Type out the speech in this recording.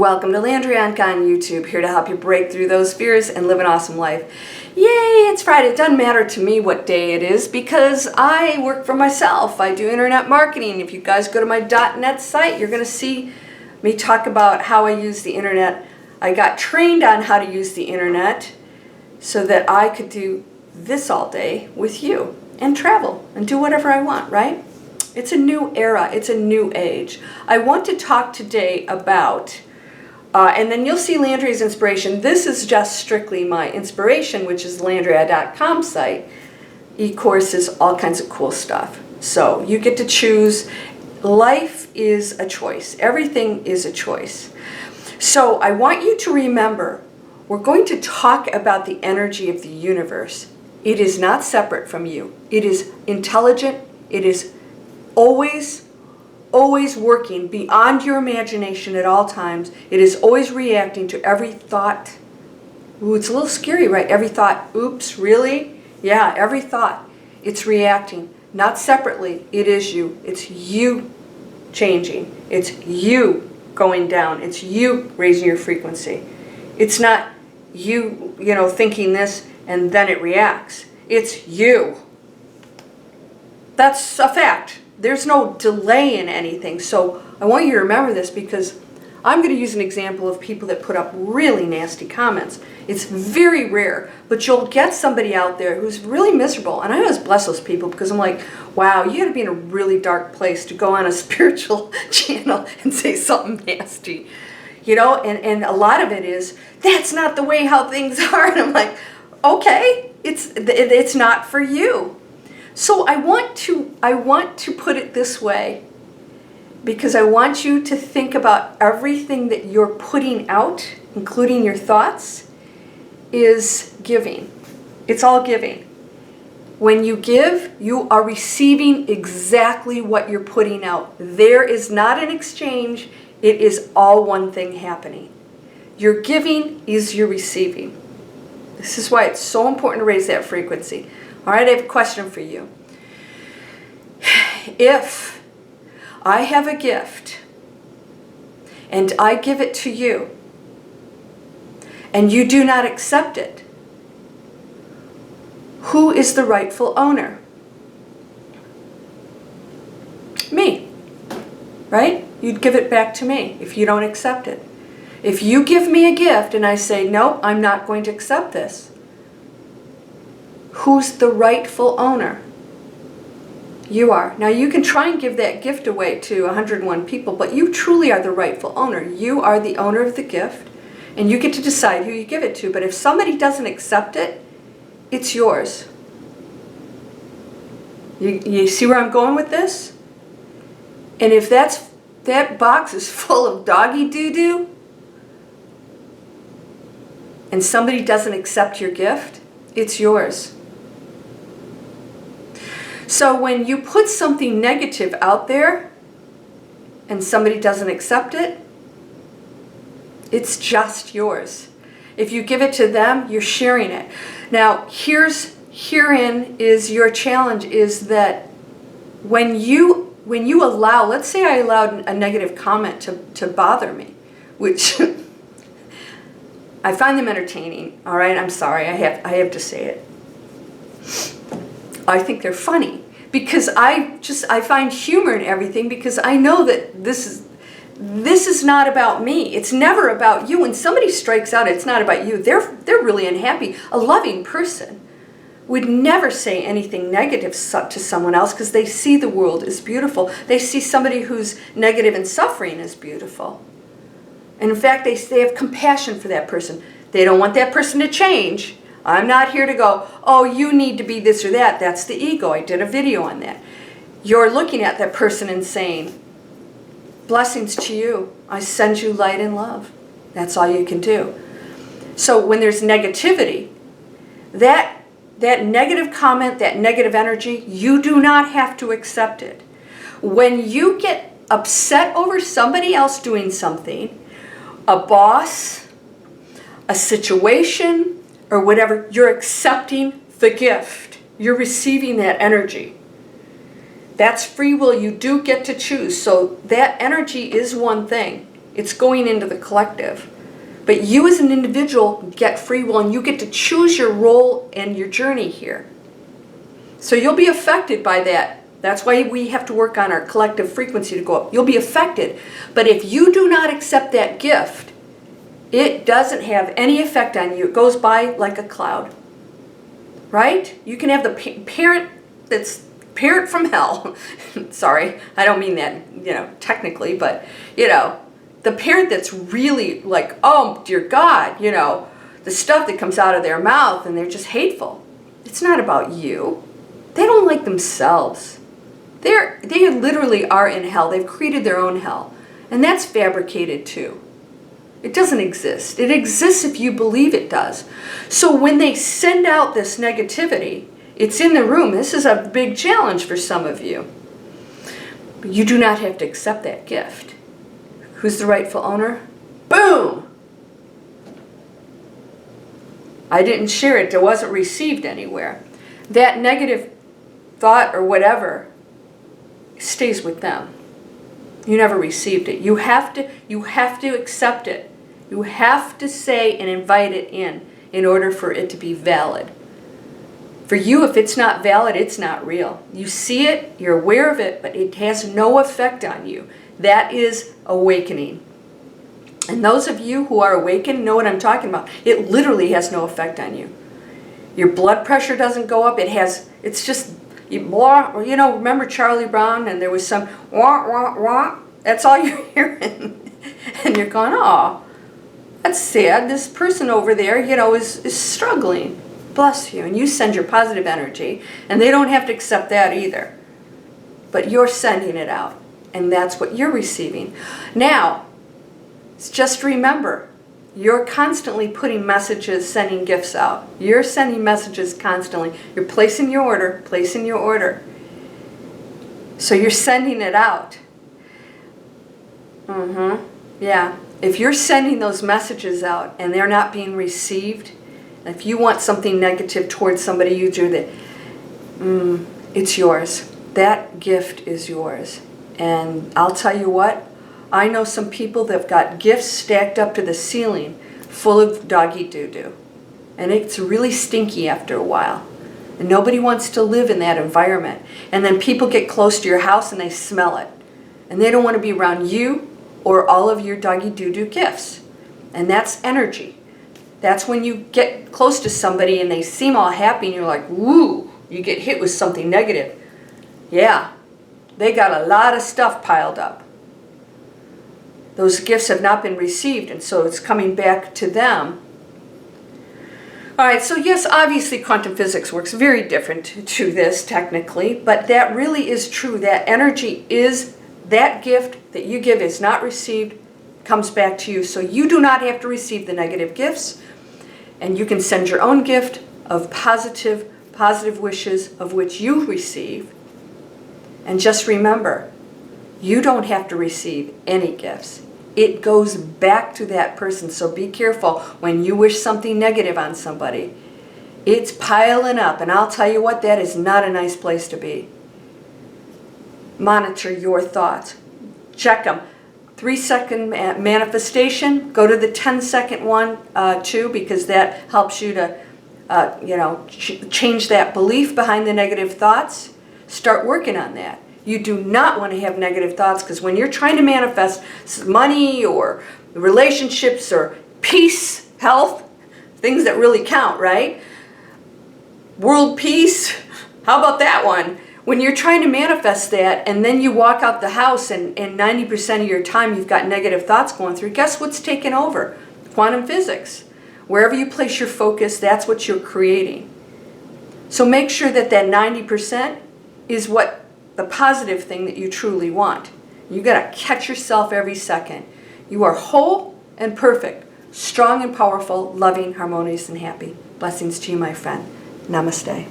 Welcome to Landria Onkka on YouTube, here to help you break through those fears and live an awesome life. Yay, it's Friday. It doesn't matter to me what day it is because I work for myself. I do internet marketing. If you guys go to my .net site, you're going to see me talk about how I use the internet. I got trained on how to use the internet so that I could do this all day with you and travel and do whatever I want, right? It's a new era. It's a new age. I want to talk today about, and then you'll see Landria's inspiration. This is just strictly my inspiration, which is Landria.com site. E-courses, all kinds of cool stuff. So you get to choose. Life is a choice. Everything is a choice. So I want you to remember, we're going to talk about the energy of the universe. It is not separate from you. It is intelligent. It is always working beyond your imagination at all times. It is always reacting to every thought. Ooh, it's a little scary, right? Every thought, oops, really? Yeah, every thought. It's reacting, not separately. It is you. It's you changing. It's you going down. It's you raising your frequency. It's not you, thinking this and then it reacts. It's you. That's a fact. There's no delay in anything. So I want you to remember this because I'm going to use an example of people that put up really nasty comments. It's very rare, but you'll get somebody out there who's really miserable. And I always bless those people because I'm like, wow, you got to be in a really dark place to go on a spiritual channel and say something nasty. And a lot of it is, that's not the way how things are. And I'm like, okay, it's not for you. So I want to put it this way because I want you to think about everything that you're putting out, including your thoughts, is giving. It's all giving. When you give, you are receiving exactly what you're putting out. There is not an exchange. It is all one thing happening. Your giving is your receiving. This is why it's so important to raise that frequency. All right, I have a question for you. If I have a gift and I give it to you and you do not accept it, who is the rightful owner? Me, right? You'd give it back to me if you don't accept it. If you give me a gift and I say, nope, I'm not going to accept this, who's the rightful owner? You are. Now you can try and give that gift away to 101 people, but you truly are the rightful owner. You are the owner of the gift, and you get to decide who you give it to. But if somebody doesn't accept it, it's yours. You see where I'm going with this? And if that box is full of doggy doo-doo, and somebody doesn't accept your gift, it's yours. So when you put something negative out there and somebody doesn't accept it, it's just yours. If you give it to them, you're sharing it. Now, herein is your challenge, is that when you allow, let's say I allowed a negative comment to bother me, which I find them entertaining, all right? I'm sorry, I have to say it. I think they're funny because I find humor in everything because I know that this is not about me. It's never about you. When somebody strikes out, it's not about you. They're really unhappy. A loving person would never say anything negative to someone else because they see the world as beautiful. They see somebody who's negative and suffering as beautiful. And in fact, they have compassion for that person. They don't want that person to change. I'm not here to go, oh, you need to be this or that. That's the ego. I did a video on that. You're looking at that person and saying, blessings to you. I send you light and love. That's all you can do. So when there's negativity, that negative comment, that negative energy, you do not have to accept it. When you get upset over somebody else doing something, a boss, a situation, or whatever, you're accepting the gift. You're receiving that energy. That's free will. You do get to choose. So that energy is one thing. It's going into the collective. But you as an individual get free will, and you get to choose your role and your journey here. So you'll be affected by that. That's why we have to work on our collective frequency to go up. You'll be affected. But if you do not accept that gift, it doesn't have any effect on you. It goes by like a cloud. Right? You can have the parent that's parent from hell. Sorry, I don't mean that, technically, but, the parent that's really like, oh, dear God, the stuff that comes out of their mouth, and they're just hateful. It's not about you. They don't like themselves. They literally are in hell. They've created their own hell. And that's fabricated too. It doesn't exist. It exists if you believe it does. So when they send out this negativity, it's in the room. This is a big challenge for some of you. But you do not have to accept that gift. Who's the rightful owner? Boom! I didn't share it. It wasn't received anywhere. That negative thought or whatever stays with them. You never received it. You have to accept it. You have to say and invite it in order for it to be valid. For you, if it's not valid, it's not real. You see it, you're aware of it, but it has no effect on you. That is awakening. And those of you who are awakened know what I'm talking about. It literally has no effect on you. Your blood pressure doesn't go up. It's just, remember Charlie Brown, and there was some wah, wah, wah. That's all you're hearing. And you're going, oh, that's sad. This person over there, is struggling. Bless you. And you send your positive energy, and they don't have to accept that either. But you're sending it out, and that's what you're receiving. Now, just remember, you're constantly putting messages, sending gifts out. You're sending messages constantly. You're placing your order. So you're sending it out. Yeah. If you're sending those messages out and they're not being received, if you want something negative towards somebody, you do that. It's yours. That gift is yours. And I'll tell you what, I know some people that have got gifts stacked up to the ceiling full of doggy doo-doo. And it's really stinky after a while. And nobody wants to live in that environment. And then people get close to your house and they smell it. And they don't want to be around you or all of your doggy doo-doo gifts. And that's energy. That's when you get close to somebody and they seem all happy and you're like, woo, you get hit with something negative. Yeah, they got a lot of stuff piled up. Those gifts have not been received, and so it's coming back to them. All right, so yes, obviously quantum physics works very different to this technically, but that really is true. That energy is, that gift that you give is not received, comes back to you. So you do not have to receive the negative gifts, and you can send your own gift of positive wishes of which you receive. And just remember, you don't have to receive any gifts. It goes back to that person. So be careful when you wish something negative on somebody. It's piling up, and I'll tell you what, that is not a nice place to be. Monitor your thoughts. Check them. 3-second manifestation. Go to the 10-second one too, because that helps you to change that belief behind the negative thoughts. Start working on that. You do not want to have negative thoughts, because when you're trying to manifest money or relationships or peace, health, things that really count, right? World peace, how about that one? When you're trying to manifest that and then you walk out the house and 90% of your time you've got negative thoughts going through, guess what's taken over? Quantum physics. Wherever you place your focus, that's what you're creating. So make sure that 90% is what the positive thing that you truly want. You got to catch yourself every second. You are whole and perfect, strong and powerful, loving, harmonious, and happy. Blessings to you, my friend. Namaste.